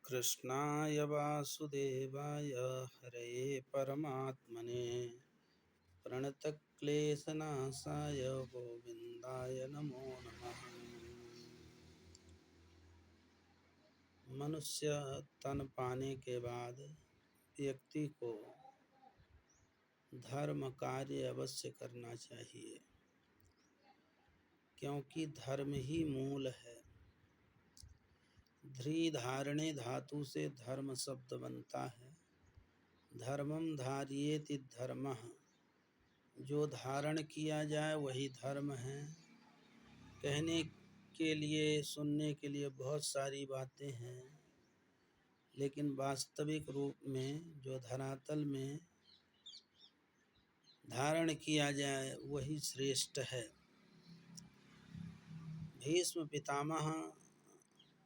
कृष्णाय वासुदेवाय हरये परमात्मने प्रणतक्लेशनाशाय गोविन्दाय नमो नमः। मनुष्य तन पाने के बाद व्यक्ति को धर्म कार्य अवश्य करना चाहिए, क्योंकि धर्म ही मूल है। ध्री धारणे धातु से धर्म शब्द बनता है। धर्मम धार्येति धर्मः, जो धारण किया जाए वही धर्म है। कहने के लिए सुनने के लिए बहुत सारी बातें हैं, लेकिन वास्तविक रूप में जो धरातल में धारण किया जाए वही श्रेष्ठ है। भीष्म पितामह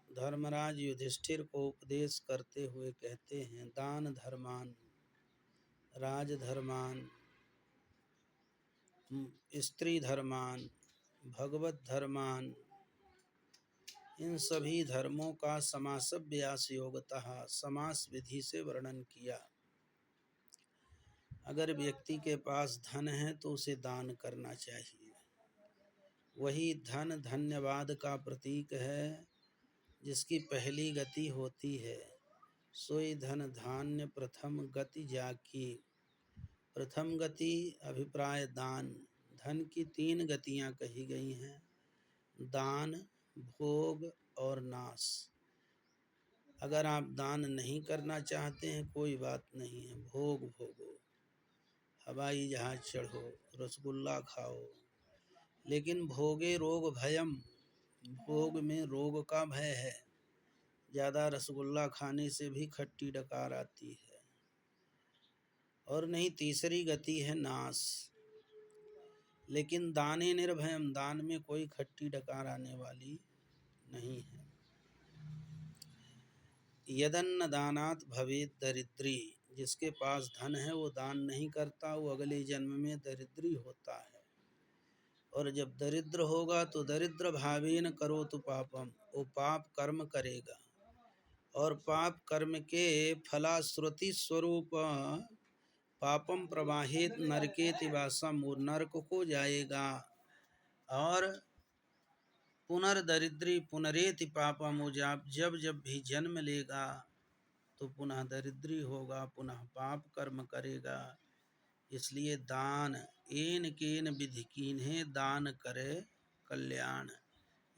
धर्मराज युधिष्ठिर को उपदेश करते हुए कहते हैं, दान धर्मान, राजधर्मान, स्त्री धर्मान, भगवत धर्मान, इन सभी धर्मों का समासव्यास योगतः समास विधि से वर्णन किया। अगर व्यक्ति के पास धन है तो उसे दान करना चाहिए। वही धन धन्यवाद का प्रतीक है, जिसकी पहली गति होती है। सोई धन धान्य प्रथम गति जाकी। प्रथम गति अभिप्राय दान। धन की 3 गतियां कही गई हैं, दान, भोग और नाश। अगर आप दान नहीं करना चाहते हैं कोई बात नहीं है, भोग भोगो, हवाई जहाज चढ़ो, रसगुल्ला खाओ, लेकिन भोगे रोग भयम, भोग में रोग का भय है। ज़्यादा रसगुल्ला खाने से भी खट्टी डकार आती है। और नहीं, तीसरी गति है नाश। लेकिन दाने निर्भयम, दान में कोई खट्टी डकार आने वाली नहीं है। यदन्न दानात भवेत दरिद्री, जिसके पास धन है वो दान नहीं करता, वो अगले जन्म में दरिद्री होता है। और जब दरिद्र होगा तो दरिद्र भावेन करो तो पापम, वो पाप कर्म करेगा और पाप कर्म के फलाश्रुति स्वरूप पापम प्रवाहित नरकेति वासम, वो नरक को जाएगा। और पुनर्दरिद्री पुनरेति पापम, वो जब जब भी जन्म लेगा तो पुनः दरिद्री होगा, पुनः पाप कर्म करेगा। इसलिए दान एन केन विधि कीन्हे, दान करे कल्याण।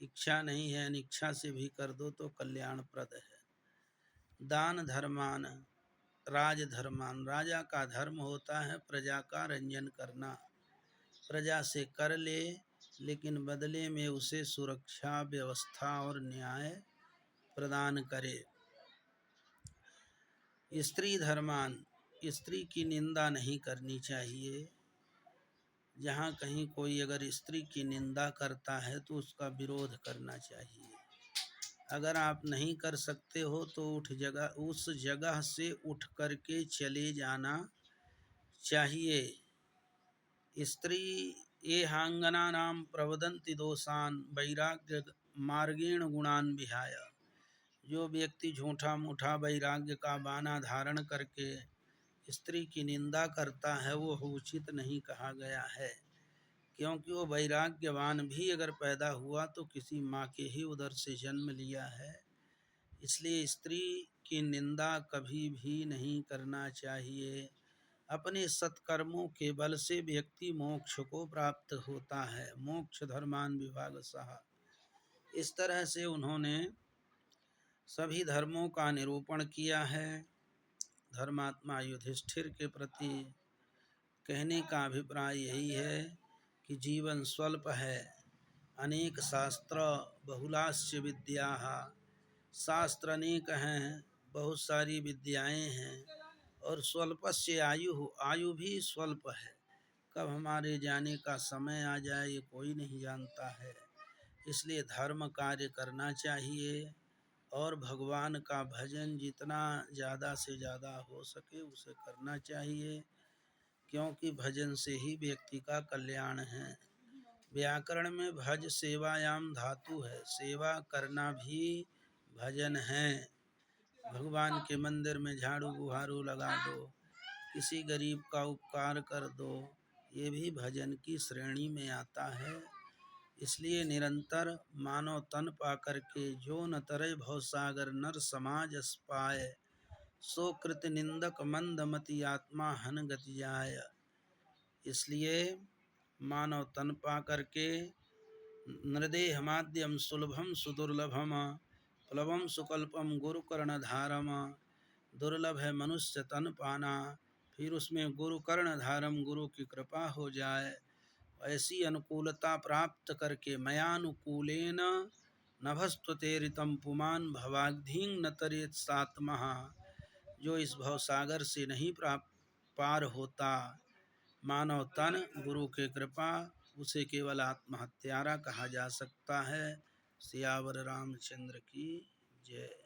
इच्छा नहीं है, अनिच्छा से भी कर दो तो कल्याणप्रद है। दान धर्मान, राजधर्मान, राजा का धर्म होता है प्रजा का रंजन करना। प्रजा से कर ले, लेकिन बदले में उसे सुरक्षा, व्यवस्था और न्याय प्रदान करे। स्त्री धर्मान, स्त्री की निंदा नहीं करनी चाहिए। जहाँ कहीं कोई अगर स्त्री की निंदा करता है तो उसका विरोध करना चाहिए। अगर आप नहीं कर सकते हो तो उस जगह से उठ करके चले जाना चाहिए। स्त्री ये हांगना नाम प्रवदंति दोषान वैराग्य मार्गेण गुणान विहाय। जो व्यक्ति झूठा मूठा वैराग्य का बाना धारण करके स्त्री की निंदा करता है वो उचित नहीं कहा गया है, क्योंकि वो वैराग्यवान भी अगर पैदा हुआ तो किसी माँ के ही उदर से जन्म लिया है। इसलिए स्त्री की निंदा कभी भी नहीं करना चाहिए। अपने सत्कर्मों के बल से व्यक्ति मोक्ष को प्राप्त होता है। मोक्ष धर्मान विभाग सहा, इस तरह से उन्होंने सभी धर्मों का निरूपण किया है। धर्मात्मा युधिष्ठिर के प्रति कहने का अभिप्राय यही है कि जीवन स्वल्प है, अनेक शास्त्र बहुलाश्च विद्याः, शास्त्र अनेक हैं, बहुत सारी विद्याएं हैं, और स्वल्पस्य आयु, आयु भी स्वल्प है। कब हमारे जाने का समय आ जाए ये कोई नहीं जानता है। इसलिए धर्म कार्य करना चाहिए और भगवान का भजन जितना ज़्यादा से ज़्यादा हो सके उसे करना चाहिए, क्योंकि भजन से ही व्यक्ति का कल्याण है। व्याकरण में भज सेवायाम धातु है, सेवा करना भी भजन है। भगवान के मंदिर में झाड़ू बुहारू लगा दो, किसी गरीब का उपकार कर दो, ये भी भजन की श्रेणी में आता है। इसलिए निरंतर मानव तन पाकर के जो न तरे भवसागर नर समाज अस पाए, सो कृत निंदक मंद मति आत्मा हन गति जाय। इसलिए मानव तन पा करके नृदेह माध्यम सुलभम सुदुर्लभम प्लवम सुकल्पम गुरु कर्ण धारम, दुर्लभ है मनुष्य तन पाना, फिर उसमें गुरु कर्ण धारम, गुरु की कृपा हो जाए। ऐसी अनुकूलता प्राप्त करके मयानुकूलेन नभस्तुतेरितम पुमान भवाग्धिं न तरेत सात्मः, जो इस भवसागर से नहीं पार होता मानव तन गुरु के कृपा, उसे केवल आत्महत्यारा कहा जा सकता है। सियावर रामचंद्र की जय।